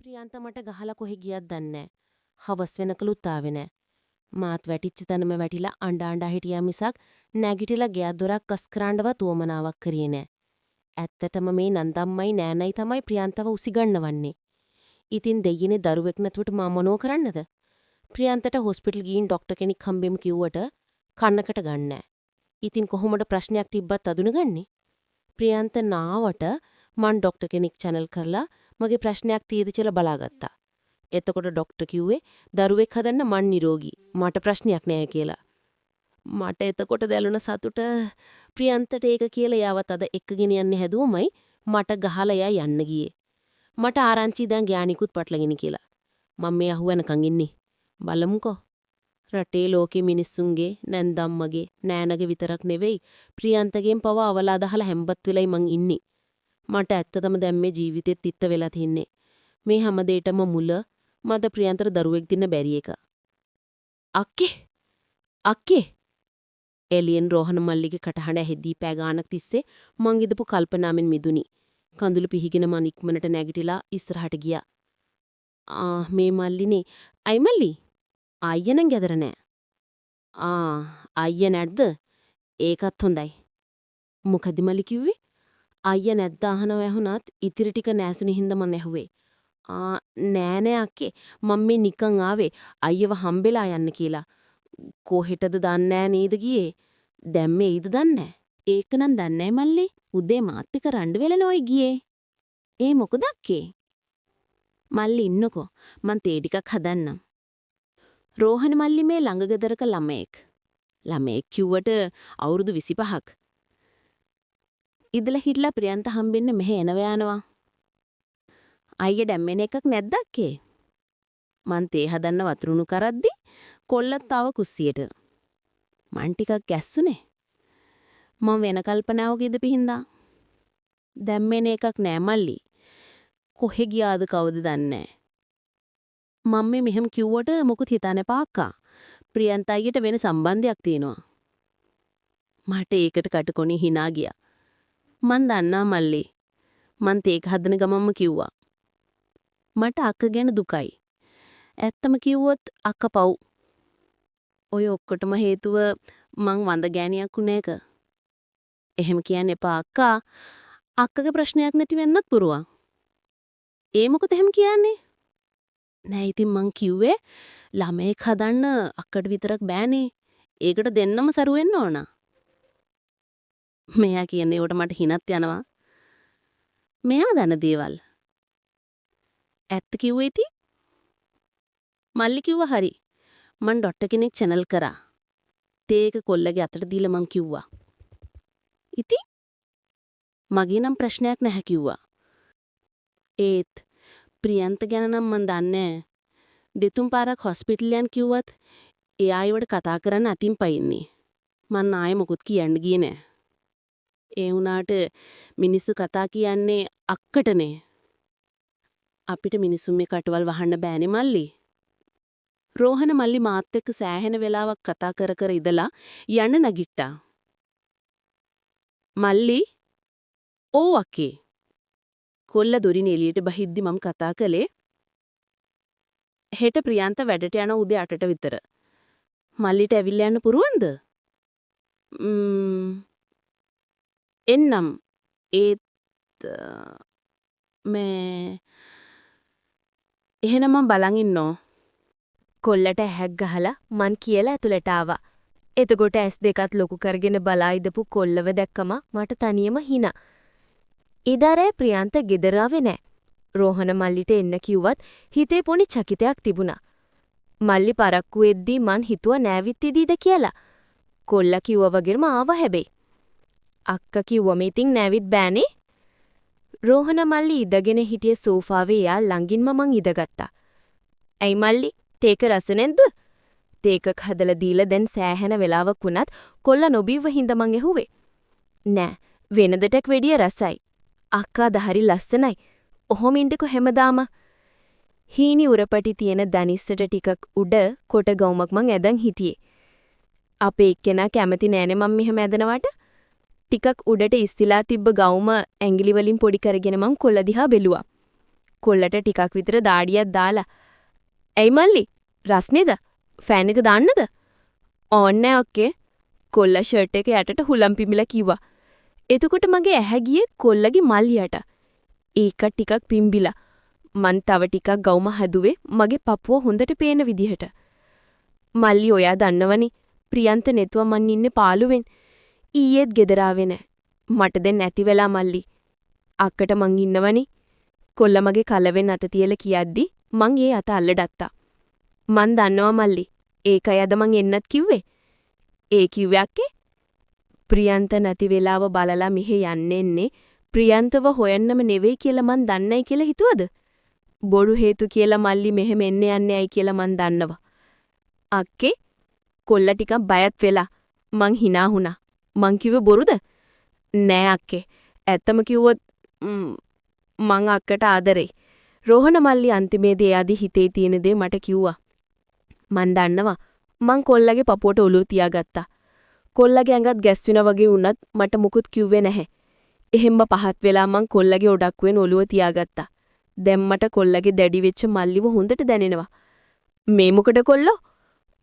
ප්‍රියන්ත මට ගහලා කොහෙ ගියත් දන්නේ නැහැ. හවස් වෙනකලුත් ආවේ නැහැ. මාත් වැටිච්ච තැනම වැටිලා අඬ අඬ හිටියා මිසක් නැගිටලා ගෙයක් දොරක් අස් කරන්නවත් උවමනාවක් කරියේ නැහැ. ඇත්තටම මේ නන්දම්මයි නෑනයි තමයි ප්‍රියන්තව උසිගන්නවන්නේ. ඉතින් දෙයියනේ දරුවෙක් නැතුවට මම මොනෝ කරන්නද? ප්‍රියන්තට හොස්පිටල් ගිහින් ડોක්ටර් කෙනෙක් හම්බෙමු කිව්වට කන්නකට ගන්නෑ. ඉතින් කොහොමද ප්‍රශ්නයක් තිබ්බත් අඳුනගන්නේ? ප්‍රියන්ත නාවට මං ડોක්ටර් කෙනෙක් channel කරලා මගේ ප්‍රශ්නයක් තියෙද කියලා බලාගත්තා. එතකොට ડોක්ටර් කිව්වේ දරුවෙක් හදන්න මං නිරෝගී. මට ප්‍රශ්නයක් නෑ කියලා. මට එතකොට දැලුණ සතුට ප්‍රියන්තට ඒක කියලා යාවත් අද එක්කගෙන යන්නේ හැදුවමයි මට ගහලා එයා යන්න ගියේ. මට ආරංචි දැන් ගෑණිකුත් පටලගෙන කියලා. මම මේ අහුවෙනකන් ඉන්නේ. බලමුකෝ. රටේ ලෝකේ මිනිස්සුන්ගේ නැන්දම්මගේ නෑනගේ විතරක් නෙවෙයි ප්‍රියන්තගෙන් පව අවලාද අහලා හැම්බත් වෙලයි මං ඉන්නේ. මට ඇත්තටම දැන් මේ ජීවිතෙත් තිත්ත වෙලා තින්නේ. මේ හැම දෙයකම මුල මද ප්‍රියන්තර දරුවෙක් දින්න බැරි එක. අක්කේ එලියන් රෝහණ මල්ලිගේ කටහඬ ඇහෙද්දී පෑ ගානක් තිස්සේ මං ඉදපු කල්පනාවෙන් මිදුනි. කඳුළු පිහිගෙන මං ඉක්මනට නැගිටලා ඉස්සරහට ගියා. මේ මල්ලිනේ. අයි මල්ලි. අයියා නම් ගෙදර නෑ. අයියා නැද්ද? ඒකත් හොඳයි. මොකද මල්ලි කිව්වේ? අයියා නැද්ද අහනව ඇහුණත් ඉතිරි ටික නෑසුනි හින්දා මං ඇහුවේ. නෑ අක්කේ. මම මේ නිකන් ආවේ අයියව හම්බෙලා යන්න කියලා. කොහෙටද දන්නේ නෑ නේද ගියේ? දැන් මේ ඊද දන්නේ නෑ. ඒක නම් දන්නේ නෑ මල්ලි. උදේ මාත් එක්ක රණ්ඩු වෙලනෝයි ගියේ. ඒ මොකද අක්කේ? මල්ලි ඉන්නකෝ. මං තේ ටිකක් හදන්නම්. රෝහණ මල්ලි මේ ළඟ ගෙදරක ළමයෙක්. ළමයෙක් කිව්වට අවුරුදු 25ක්. ඉදලා හිටලා ප්‍රියන්ත හම්බෙන්න මෙහෙ එනවා යනවා. අයියා දැම්මෙන එකක් නැද්ද අක්කේ? මං තේ හදන්න වතුරුණු කරද්දි කොල්ලත් ආව කුස්සියට. මං ටිකක් ගැස්සුනේ. මං වෙන කල්පනාවක ඉඳපිහින්දා. දැම්මෙන එකක් නෑ මල්ලි. කොහෙ ගියාද කවුද දන්නේ නෑ. මම මෙහෙම කිව්වට මොකුත් හිතන්න එපා අක්කා. ප්‍රියන්ත අයියට වෙන සම්බන්ධයක් තියෙනවා. මට ඒකට කටකොණේ hina ගියා. මං දන්නා මල්ලි. මං තේක හදන ගමන්ම කිව්වා. මට අක්ක ගැන දුකයි. ඇත්තම කිව්වොත් අක්ක පව්. ඔය ඔක්කොටම හේතුව මං වඳ ගෑණියක් උන එක. එහෙම කියන්න එපා අක්කා. අක්කගේ ප්‍රශ්නයක් නැති වෙන්නත් පුරුවා. ඒ මොකද එහෙම කියන්නේ? නෑ ඉතින් මං කිව්වේ ළමයෙක් හදන්න අක්කට විතරක් බෑනේ. ඒකට දෙන්නම සරු වෙන්න ඕන. මෙයා කියන්නේ උඩ මට හිනත් යනවා. මෙයා දන්න දේවල්. ඇත්ත කිව්වේ ඉතින්? මල්ලි කිව්වා හරි. මං ඩොක්ටර් කෙනෙක් channel කරා. තේක කොල්ලගේ අතට දීලා මං කිව්වා. ඉතින් මගේ නම් ප්‍රශ්නයක් නැහැ කිව්වා. ඒත් ප්‍රියන්ත ගැන නම් මං දන්නේ. දෙතුන් පාරක් හොස්පිටල් යන් කිව්වත් එයා ඒවට කතා කරන්න අතින් පයින්නේ. මං ආයෙ මොකුත් කියන්න ගියේ නෑ. ඒ වුණාට මිනිස්සු කතා කියන්නේ අක්කටනේ. අපිට මිනිස්සුන් මේ කටවල් වහන්න බෑනේ මල්ලි. රෝහණ මල්ලි මාත් එක්ක සෑහෙන වෙලාවක් කතා කර කර ඉඳලා යන්න නැගිට්ටා. මල්ලි ඕ අක්කේ. කොල්ල දොරින් එළියට බහිද්දි මම කතා කළේ හෙට ප්‍රියන්ත වැඩට යන උදේ 8ට විතර. මල්ලිට ඇවිල්ලා යන්න පුරුවන්ද? එන්නම්. ඒත් මේ එහෙනම් මම බලන් ඉන්නෝ. කොල්ලට ඇහැක් ගහලා මං කියලා ඇතුළට ආවා. එතකොට ඇස් දෙකත් ලොකු කරගෙන බලා ඉදපු කොල්ලව දැක්කම මට තනියම hina. ඉදාරේ ප්‍රියන්ත ගෙදර ආවේ නෑ. රෝහණ මල්ලිට එන්න කිව්වත් හිතේ පොඩි චකිතයක් තිබුණා. මල්ලි පරක්කු වෙද්දී මං හිතුවා නෑවිත් ඉදීද කියලා. කොල්ලා කිව්වා වගේම ආවා හැබැයි. අක්කා කිව්වම ඉතින් නෑවිත් බෑනේ. රෝහණ මල්ලි ඉඳගෙන හිටිය සෝෆාවේ යා ළඟින්ම මං ඉඳගත්තා. "ඇයි මල්ලි, තේක රස නැද්ද?" තේකක් හදලා දීලා දැන් සෑහෙන වෙලාවක් වුණත් කොල්ලා නොබීව හින්දා මං ඇහුවේ. "නෑ, වෙනදටක් වැඩිය රසයි. අක්කා දහරි ලස්සනයි. ඔහොම ඉන්නකො හැමදාම." හීනි උරපටි තියෙන දනිස්සට ටිකක් උඩ කොට ගවුමක් මං ඇදන් හිටියේ. අපේ එක්කෙනා කැමති නෑනේ මං මෙහෙම ඇදනවට. ටිකක් උඩට ඉස්තිලා තිබ්බ ගවුම ඇඟිලි වලින් පොඩි කරගෙන මං කොල්ල දිහා බැලුවා. කොල්ලට ටිකක් විතර දාඩියක් දාලා "ඇයි මල්ලි රස්නේද? ෆෑන් එක දාන්නද?" "ඕන්නේ ඔක්කේ." කොල්ලා ෂර්ට් එක යටට හුලම් පිඹිලා කිව්වා. එතකොට මගේ ඇහැ ගියේ කොල්ලගේ මල්ලියට. ඒක ටිකක් පිම්බිලා. මං තව ටිකක් ගවුම හැදුවේ මගේ පපුව හොඳට පේන විදිහට. "මල්ලි ඔයා දන්නවනේ ප්‍රියන්ත නැතුව මං ඉන්නේ පාළුවෙන්. ඊයේත් ගෙදර ආවේ නෑ. මට දැන් නැති වෙලා මල්ලි. අක්කට මං ඉන්නවනේ." කොල්ලා මගේ කලවෙන් අත තියලා කියද්දි මං ඒ අත අල්ලඩත්තා. "මං දන්නවා මල්ලි. ඒකයි අද මං එන්නත් කිව්වේ." "ඒ කිව්වේ අක්කේ?" "ප්‍රියන්ත නැති වෙලාව බලලා මෙහෙ යන්නෙන්නේ ප්‍රියන්තව හොයන්නම නෙවෙයි කියලා මං දන්නයි කියලා හිතුවද? බොරු හේතු කියලා මල්ලි මෙහෙම එන්න යන්නේ ඇයි කියලා මං දන්නවා." "අක්කේ?" කොල්ලා ටිකක් බයත් වෙලා. මං hina වුණා. මං කිව්වේ බොරුද? "නෑ අක්කේ. ඇත්තම කිව්වොත් මං අක්කට ආදරෙයි." රෝහණ මල්ලි අන්තිමේදී එයාදී හිතේ තියෙන දේ මට කිව්වා. මං දන්නවා. මං කොල්ලගේ පපුවට ඔලුව තියාගත්තා. කොල්ලගේ ඇඟත් ගැස්සුණා වගේ වුණත් මට මුකුත් කිව්වේ නැහැ. එහෙම්ම පහත් වෙලා මං කොල්ලගේ ඔඩක්කුවෙන් ඔලුව තියාගත්තා. දැන් මට කොල්ලගේ දැඩි වෙච්ච මල්ලිව හොඳට දැනෙනවා. "මේ මොකද කොල්ලෝ?"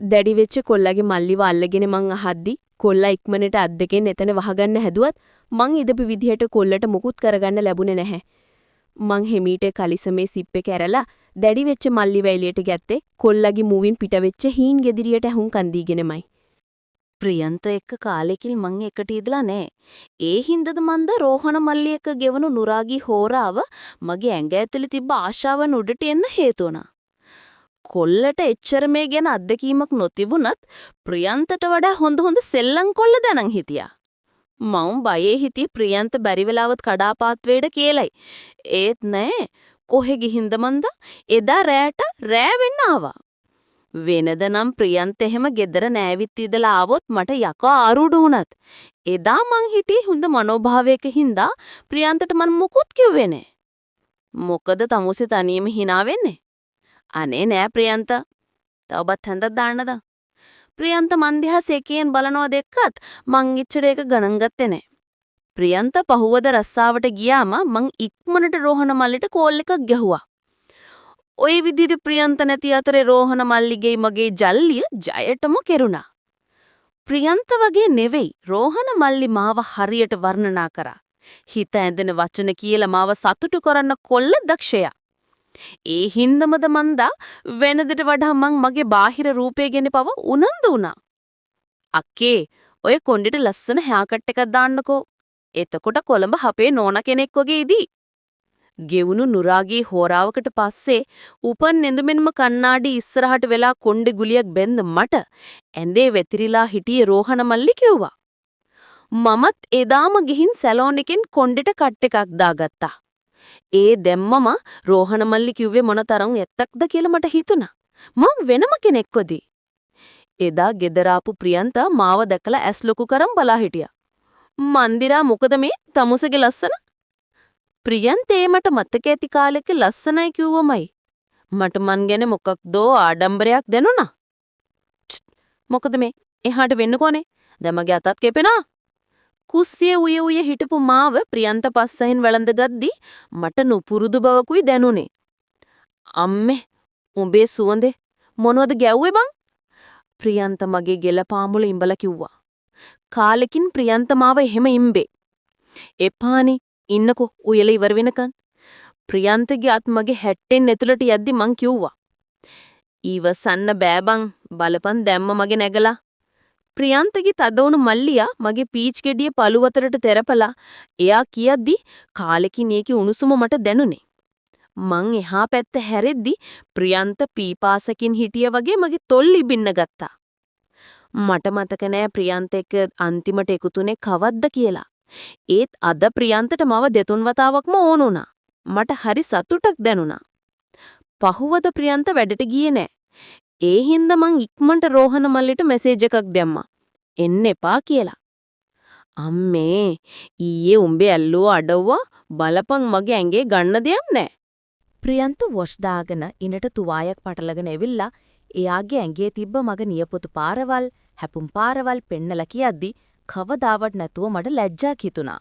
දැඩි වෙච්ච කොල්ලගේ මල්ලිව අල්ලගෙන මං අහද්දි කොල්ලා ඉක්මනට අත් දෙකෙන් එතන වහගන්න හැදුවත් මං ඉදපු විදිහට කොල්ලට මුකුත් කරගන්න ලැබුණේ නැහැ. මං හෙමීට කලිසමේ සිප් එක ඇරලා දැඩි වෙච්ච මල්ලිව එළියට ගැත්තේ කොල්ලගේ මූවින් පිට වෙච්ච හීන් ගෙදිරියට ඇහුම්කන් දීගෙනමයි. ප්‍රියන්ත එක්ක කාලෙකින් මං එකට ඉදලා නෑ. ඒ හින්දද මන්ද රෝහණ මල්ලි එක්ක ගෙවනු නුරාගී හෝරාව මගේ ඇඟ ඇතුලේ තිබ්බ ආශාවන් උඩට එන්න හේතු වුණා. කොල්ලට එච්චර මේ ගැන අත්දැකීමක් නොතිබුණත් ප්‍රියන්තට වඩා හොඳ සෙල්ලම් කොල්ල දැනන් හිටියා. මම බයේ හිටියේ ප්‍රියන්ත බැරි වෙලාවත් කඩාපාත් වේද කියලයි. ඒත් නෑ. කොහෙ ගිහින්ද මන්ද? එදා රැට රෑ වෙන්න ආවා. වෙනද නම් ප්‍රියන්ත එහෙම ගෙදර නෑවිත් ඉදලා ආවොත් මට යකා ආරුඩු වුණත් එදා මං හිටියේ හොඳ මනෝභාවයක හින්දා ප්‍රියන්තට මම මොකුත් කිව්වේ නෑ. මොකද තමුසේ තනියම hina වෙන්නේ? අනේ නෑ ප්‍රියන්ත. තවවත් හඳක් දාන්නද? ප්‍රියන්ත මන් දිහා සෙකියෙන් බලනවා දෙක්කත් මං ඉච්චර එක ගණන් ගත්තේ නෑ. ප්‍රියන්ත පහුවද රස්සාවට ගියාම මං ඉක්මනට රෝහණ මල්ලිට කෝල් එකක් ගැහුවා. ඔය විදිහට ප්‍රියන්ත නැති අතරේ රෝහණ මල්ලිගේ මගේ ජල්ලිය ජයටම කෙරුණා. ප්‍රියන්ත වගේ නෙවෙයි රෝහණ මල්ලි මාව හරියට වර්ණනා කරා. හිත ඇඳෙන වචන කියලා මාව සතුටු කරන්න කොල්ල දක්ෂයා. ඒ හින්දමද මන්දා වෙනදට වඩා මං මගේ බාහිර රූපය ගැන පව උනන්දු වුණා. "අක්කේ ඔය කොණ්ඩෙට ලස්සන හෙයා කට් එකක් දාන්නකෝ. එතකොට කොළඹ හපේ නෝනා කෙනෙක් වගේ ඉදී." ගෙවුණු නුරාගී හෝරාවකට පස්සේ උපන් නෙඳුමෙන්ම කණ්ණාඩි ඉස්සරහට වෙලා කොණ්ඩෙ ගුලියක් බැන්ද මට ඇඳේ වැතිරිලා හිටියේ රෝහණ මල්ලි කිව්වා. මමත් එදාම ගිහින් සැලෝන් එකෙන් කොණ්ඩෙට කට් එකක් දාගත්තා. ඒ දැම්මම රෝහණ මල්ලි කිව්වේ මොනතරම් ඇත්තක්ද කියලා මට හිතුණා. මම වෙනම කෙනෙක්වදී. එදා ගෙදර ආපු ප්‍රියන්ත මාව දැකලා ඇස් ලොකු කරන් බලා හිටියා. "මන්දිරා මොකද මේ තමුසේගේ ලස්සන?" ප්‍රියන්තේ මට මතක ඇති කාලෙක ලස්සනයි කිව්වමයි. මට මන් ගැන මොකක්දෝ ආඩම්බරයක් දැනුණා. "මොකද මේ එහාට වෙන්න කොනේ? දැන් මගේ අතත් කෙපෙනා." කුස්සියේ උය හිටපු මාව ප්‍රියන්ත පස්සෙන් වැළඳගද්දි මට නුපුරුදු බවකුයි දැනුනේ. "අම්මේ උඹේ සුවඳේ මොනවද ගැව්වේ බං?" ප්‍රියන්ත මගේ ගෙල පාමුල ඉඹලා කිව්වා. කාලෙකින් ප්‍රියන්ත මාව එහෙම ඉම්බේ. "එපානි ඉන්නකෝ උයල ඉවර වෙනකන්." ප්‍රියන්තගේ අත් මගේ හැට්ටෙන් ඇතුළට යද්දි මං කිව්වා. "ඊවසන්න බෑ බං බලපන් දැම්ම මගේ නැගලා." ප්‍රියන්තගේ තදවුණු මල්ලියා මගේ පීච් ගෙඩිය පළුවතරට තෙරපලා එයා කියද්දි කාලෙකින් ඒකේ උණුසුම මට දැනුනේ. මං එහා පැත්ත හැරෙද්දි ප්‍රියන්ත පීපාසකින් හිටිය වගේ මගේ තොල් ඉබින්න ගත්තා. මට මතක නෑ ප්‍රියන්ත එක්ක අන්තිමට එකතුනේ කවද්ද කියලා. ඒත් අද ප්‍රියන්තට මව දෙතුන් වතාවක්ම ඕන වුණා. මට හරි සතුටක් දැනුණා. පහුවද ප්‍රියන්ත වැඩට ගියේ නෑ. ඒ හින්දා මං ඉක්මනට රෝහණ මල්ලිට මෙසේජ් එකක් දැම්මා. එන්න එපා කියලා. "අම්මේ ඊයේ උඹේ ඇල්ලුව අඩවුවා බලපන් මගේ ඇඟේ ගන්න දෙයක් නෑ." ප්‍රියන්ත වොෂ් දාගෙන ඉනට තුවායක් පටලගෙන එවිල්ලා එයාගේ ඇඟේ තිබ්බ මගේ නියපොතු පාරවල් හැපුම් පාරවල් පෙන්නලා කියද්දි කවදාවත් නැතුව මට ලැජ්ජාක් හිතුණා.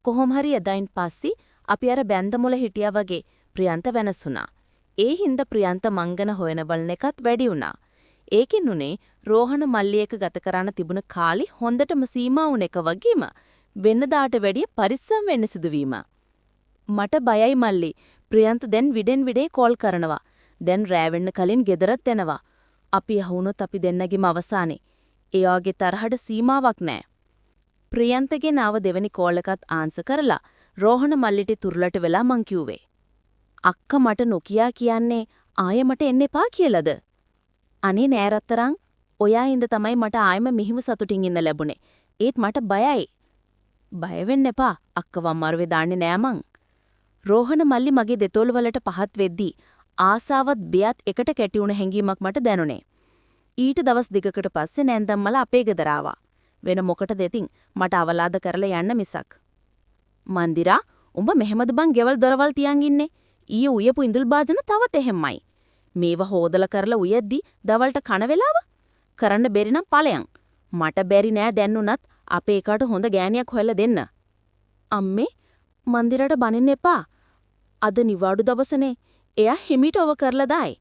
කොහොම හරි එදායින් පස්සේ අපි අර බැන්ද මුල හිටියා වගේ ප්‍රියන්ත වෙනසුණා. ඒ හින්දා ප්‍රියන්ත මංගන හොයන බලන එකත් වැඩි වුණා. ඒකින් උනේ රෝහණ මල්ලි එක ගත කරන්න තිබුණ කාලි හොඳටම සීමා වුණ එක වගේම වෙනදාට වැඩිය පරිස්සම් වෙන්න සිදුවීම. මට බයයි මල්ලි. ප්‍රියන්ත දැන් විඩෙන් විඩේ කෝල් කරනවා. දැන් රෑ වෙන්න කලින් ගෙදරත් එනවා. අපි අහුනොත් අපි දෙන්නගේම අවසානේ. එයාගේ තරහට සීමාවක් නැහැ. ප්‍රියන්තගේ නාව දෙවෙනි කෝල් එකත් ආන්සර් කරලා රෝහණ මල්ලිට තුරුලට වෙලා මං කිව්වේ. අක්ක මට නොකියා කියන්නේ ආයෙ මට එන්න එපා කියලාද? අනේ නෑ රත්තරන්. ඔයා හින්දා තමයි මට ආයෙම මෙහිම සතුටින් ඉන්න ලැබුණේ. ඒත් මට බයයි. බය වෙන්න එපා. අක්කව අමාරුවේ දාන්නේ නෑ මං. රෝහණ මල්ලි මගේ දෙතොල් වලට පහත් වෙද්දී ආසාවත් බියත් එකට කැටි වුණ හැඟීමක් මට දැනුනේ. ඊට දවස් දෙකකට පස්සේ නැන්දම්මල අපේ ගෙදර ආවා. වෙන මොකටද ඉතින් මට අවලාද කරලා යන්න මිසක්. මන්දිරා උඹ මෙහෙමද බං ගෙවල් දොරවල් තියන් ඉන්නේ? ඊයේ උයපු ඉඳුල් බාජන තවත් එහෙම්මයි. මේව හොදලා කරලා උයද්දි දවල්ට කන වෙලාව කරන්න බැරි නම් ඵලයන්. මට බැරි නෑ දැන්නුනත් අපේ එකාට හොඳ ගෑණියක් හොයලා දෙන්න. අම්මේ මන්දිරට බනින්න එපා. අද නිවාඩු දවසනේ. එයා හිමිට ඔව කරලා දායි.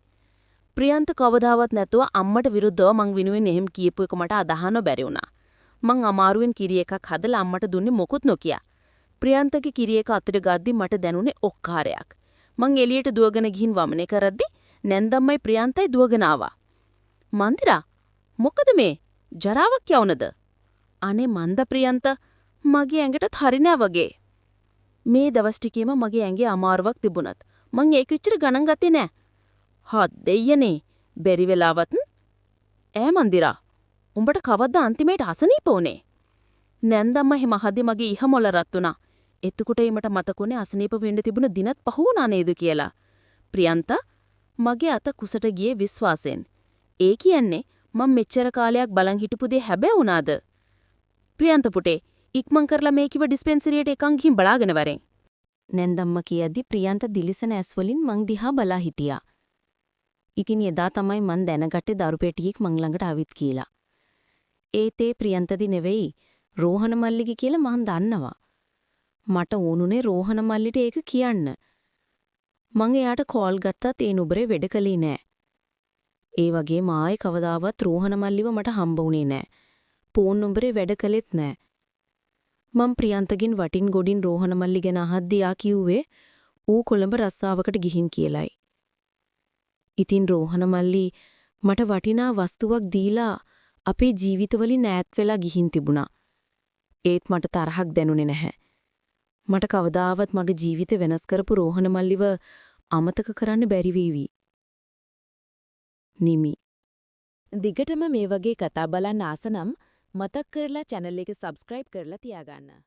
ප්‍රියන්ත කවදාවත් නැතුව අම්මට විරුද්ධව මං විනුවෙන් එහෙම කියපු එක මට අදහන්න බැරි වුණා. මං අමාරුවෙන් කිරි එකක් හදලා අම්මට දුන්නේ මොකුත් නොකිය. ප්‍රියන්තගේ කිරි එක අතට ගද්දි මට දැනුනේ ඔක්කාරයක්. මං එළියට දුවගෙන ගිහින් වමනේ කරද්දි නැන්දම්මයි ප්‍රියන්තයි දුවගෙන ආවා. මන්දිරා මොකද මේ? ජරාවක් යවුනද? අනේ මන්ද ප්‍රියන්ත මගේ ඇඟටත් හරි නෑ වගේ. මේ දවස් ටිකේම මගේ ඇඟේ අමාරුවක් තිබුණත් මං ඒක විතර ගණන් ගත්තේ නෑ. හත් දෙයනේ බැරි වෙලාවත් ඈ මන්දිරා උඹට කවද්ද අන්තිමේට අසනීප උනේ? නැන්දම්ම එහෙම අහද්දි මගේ ඉහ මොළ රත් වුණා. එතකොට ඊමට මතකුනේ අසනීප වෙන්න තිබුණ දිනත් පහ වුණා නේද කියලා. ප්‍රියන්ත මගේ අත කුසට ගියේ විශ්වාසයෙන්. ඒ කියන්නේ මම මෙච්චර කාලයක් බලන් හිටපු දේ හැබෑ වුණාද? ප්‍රියන්ත පුටේ ඉක්මන් කරලා මේ කිව ඩිස්පෙන්සරියට එකන් ගිහින් බලාගෙන වරෙන්. නැන්දම්ම කියද්දි ප්‍රියන්ත දිලිසෙන ඇස් වලින් මං දිහා බලා හිටියා. ඉතින් එදා තමයි මං දැනගත්තේ දරු පෙට්ටියක් මං ළඟට ආවිත් කියලා. ඒතේ ප්‍රියන්තදි නෙවෙයි රෝහණ මල්ලිගේ කියලා මං දන්නවා. මට ඕනුනේ රෝහණ මල්ලිට ඒක කියන්න. මං එයාට කෝල් ගත්තත් ඒ නුඹරේ වැඩ කළේ නෑ. ඒ වගේම ආයේ කවදාවත් රෝහණ මල්ලිව මට හම්බ වුණේ නෑ. ෆෝන් නුඹරේ වැඩ කළෙත් නෑ. මං ප්‍රියන්තගෙන් වටින් ගොඩින් රෝහණ මල්ලි ගැන අහද්දී ආ කිව්වේ ඌ කොළඹ රස්සාවකට ගිහින් කියලයි. ඉතින් රෝහණ මල්ලි මට වටිනා වස්තුවක් දීලා අපේ ජීවිතවලින් ඈත් වෙලා ගිහින් තිබුණා. ඒත් මට තරහක් දැනුනේ නැහැ. මට කවදාවත් මගේ ජීවිතේ වෙනස් කරපු රෝහණ මල්ලිව අමතක කරන්න බැරි වේවි. නිමි. දිගටම මේ වගේ කතා බලන්න ආස නම් මතක් කරලා channel එක subscribe කරලා තියාගන්න.